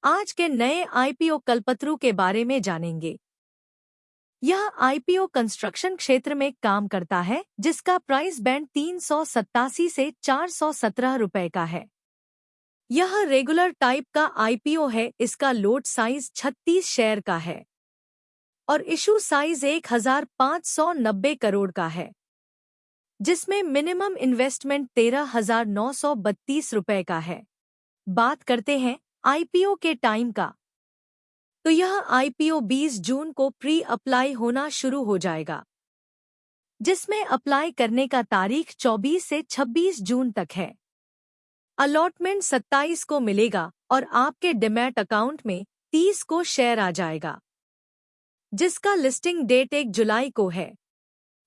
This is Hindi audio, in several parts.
आज के नए आईपीओ कल्पतरू के बारे में जानेंगे। यह आईपीओ कंस्ट्रक्शन क्षेत्र में काम करता है, जिसका प्राइस बैंड 387 से 417 रुपए का है। यह रेगुलर टाइप का आईपीओ है। इसका लोट साइज 36 शेयर का है और इशू साइज 1590 करोड़ का है, जिसमें मिनिमम इन्वेस्टमेंट 13,932 रुपए का है। बात करते हैं आईपीओ के टाइम का, तो यह आईपीओ 20 जून को प्री अप्लाई होना शुरू हो जाएगा, जिसमें अप्लाई करने का तारीख 24 से 26 जून तक है। अलॉटमेंट 27 को मिलेगा और आपके डीमैट अकाउंट में 30 को शेयर आ जाएगा, जिसका लिस्टिंग डेट 1 जुलाई को है।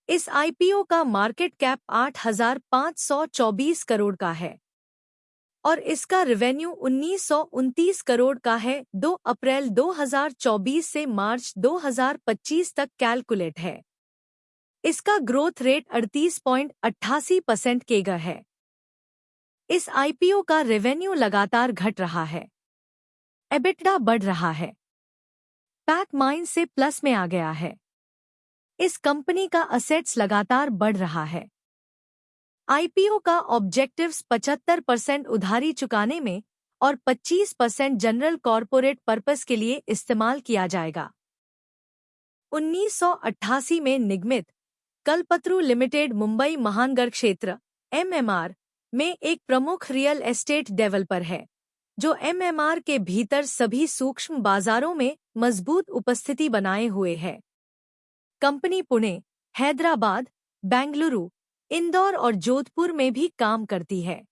इस आईपीओ का मार्केट कैप 8,524 करोड़ का है और इसका रेवेन्यू 1929 करोड़ का है। 2 अप्रैल 2024 से मार्च 2025 तक कैलकुलेट है। इसका ग्रोथ रेट 38.88% केगर है। इस आईपीओ का रेवेन्यू लगातार घट रहा है, एबिटडा बढ़ रहा है, पैट माइनस से प्लस में आ गया है। इस कंपनी का असेट्स लगातार बढ़ रहा है। आईपीओ का ऑब्जेक्टिव्स 75% उधारी चुकाने में और 25% जनरल कॉरपोरेट पर्पस के लिए इस्तेमाल किया जाएगा। 1988 में निगमित कल्पतरू लिमिटेड मुंबई महानगर क्षेत्र एमएमआर में एक प्रमुख रियल एस्टेट डेवलपर है, जो एमएमआर के भीतर सभी सूक्ष्म बाजारों में मजबूत उपस्थिति बनाए हुए है। कंपनी पुणे, हैदराबाद, बेंगलुरु, इंदौर और जोधपुर में भी काम करती है।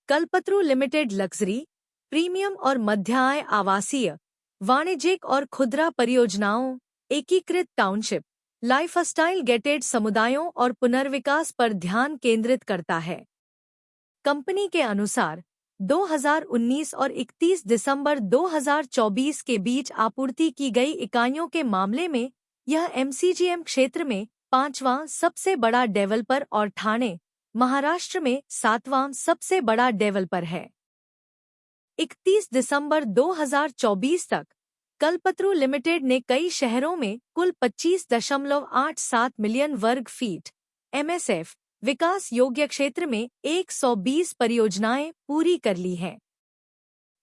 कल्पतरू लिमिटेड लग्जरी, प्रीमियम और मध्य आय आवासीय, वाणिज्यिक और खुदरा परियोजनाओं, एकीकृत टाउनशिप, लाइफस्टाइल गेटेड समुदायों और पुनर्विकास पर ध्यान केंद्रित करता है। कंपनी के अनुसार 2019 और 31 दिसंबर 2024 के बीच आपूर्ति की गई इकाइयों के मामले में यह एमसीजीएम क्षेत्र में 5वां सबसे बड़ा डेवलपर और ठाणे, महाराष्ट्र में 7वां सबसे बड़ा डेवलपर है। 31 दिसंबर 2024 तक कल्पतरू लिमिटेड ने कई शहरों में कुल 25.87 मिलियन वर्ग फीट एमएसएफ विकास योग्य क्षेत्र में 120 परियोजनाएं पूरी कर ली हैं।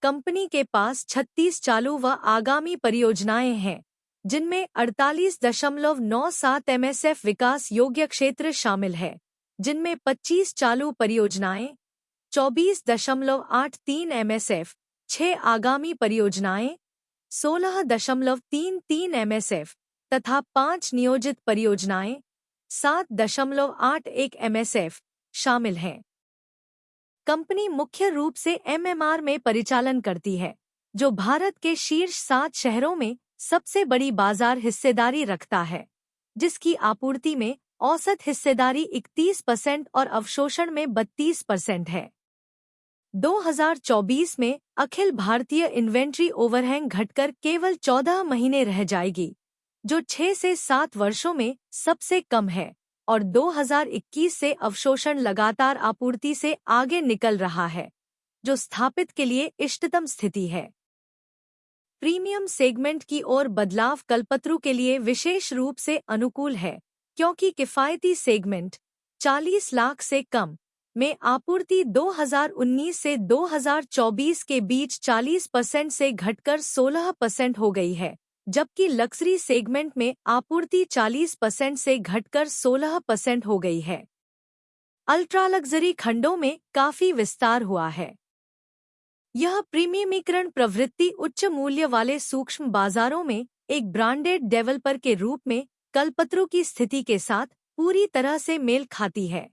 कंपनी के पास 36 चालू व आगामी परियोजनाएं हैं, जिनमें 48.97 एमएसएफ विकास योग्य क्षेत्र शामिल है, जिनमें 25 चालू परियोजनाएं, 24.83 एमएसएफ, 6 आगामी परियोजनाएं, 16.33 एमएसएफ तथा 5 नियोजित परियोजनाएं, 7.81 एमएसएफ शामिल हैं। कंपनी मुख्य रूप से एमएमआर में परिचालन करती है, जो भारत के शीर्ष 7 शहरों में सबसे बड़ी बाजार हिस्सेदारी रखता है, जिसकी आपूर्ति में औसत हिस्सेदारी 31% और अवशोषण में 32% है। 2024 में अखिल भारतीय इन्वेंट्री ओवरहैंग घटकर केवल 14 महीने रह जाएगी, जो 6 से 7 वर्षों में सबसे कम है, और 2021 से अवशोषण लगातार आपूर्ति से आगे निकल रहा है, जो स्थापित के लिए इष्टतम स्थिति है। प्रीमियम सेगमेंट की ओर बदलाव कल्पतरू के लिए विशेष रूप से अनुकूल है, क्योंकि किफायती सेगमेंट 40 लाख से कम में आपूर्ति 2019 से 2024 के बीच 40% से घटकर 16% हो गई है, जबकि लग्जरी सेगमेंट में आपूर्ति 40% से घटकर 16% हो गई है। अल्ट्रा लग्जरी खंडों में काफी विस्तार हुआ है। यह प्रीमियमीकरण प्रवृत्ति उच्च मूल्य वाले सूक्ष्म बाजारों में एक ब्रांडेड डेवलपर के रूप में कल्पतरू की स्थिति के साथ पूरी तरह से मेल खाती है।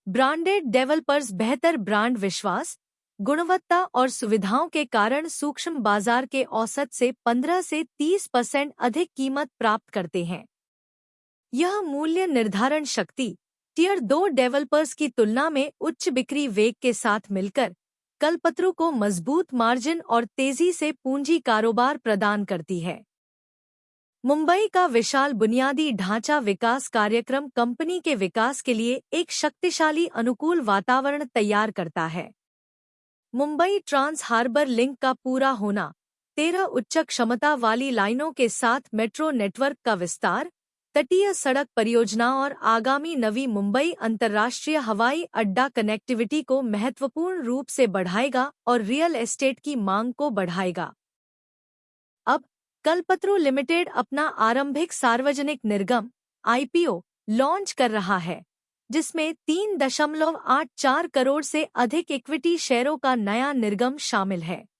ब्रांडेड डेवलपर्स बेहतर ब्रांड विश्वास, गुणवत्ता और सुविधाओं के कारण सूक्ष्म बाजार के औसत से 15 से 30% अधिक कीमत प्राप्त करते हैं। यह मूल्य निर्धारण शक्ति टियर 2 डेवलपर्स की तुलना में उच्च बिक्री वेग के साथ मिलकर कल्पतरू को मजबूत मार्जिन और तेजी से पूंजी कारोबार प्रदान करती है। मुंबई का विशाल बुनियादी ढांचा विकास कार्यक्रम कंपनी के विकास के लिए एक शक्तिशाली अनुकूल वातावरण तैयार करता है। मुंबई ट्रांस हार्बर लिंक का पूरा होना, 13 उच्च क्षमता वाली लाइनों के साथ मेट्रो नेटवर्क का विस्तार, तटीय सड़क परियोजना और आगामी नवी मुंबई अंतर्राष्ट्रीय हवाई अड्डा कनेक्टिविटी को महत्वपूर्ण रूप से बढ़ाएगा और रियल एस्टेट की मांग को बढ़ाएगा। अब कल्पतरू लिमिटेड अपना आरंभिक सार्वजनिक निर्गम आईपीओ लॉन्च कर रहा है, जिसमें 3.84 करोड़ से अधिक इक्विटी शेयरों का नया निर्गम शामिल है।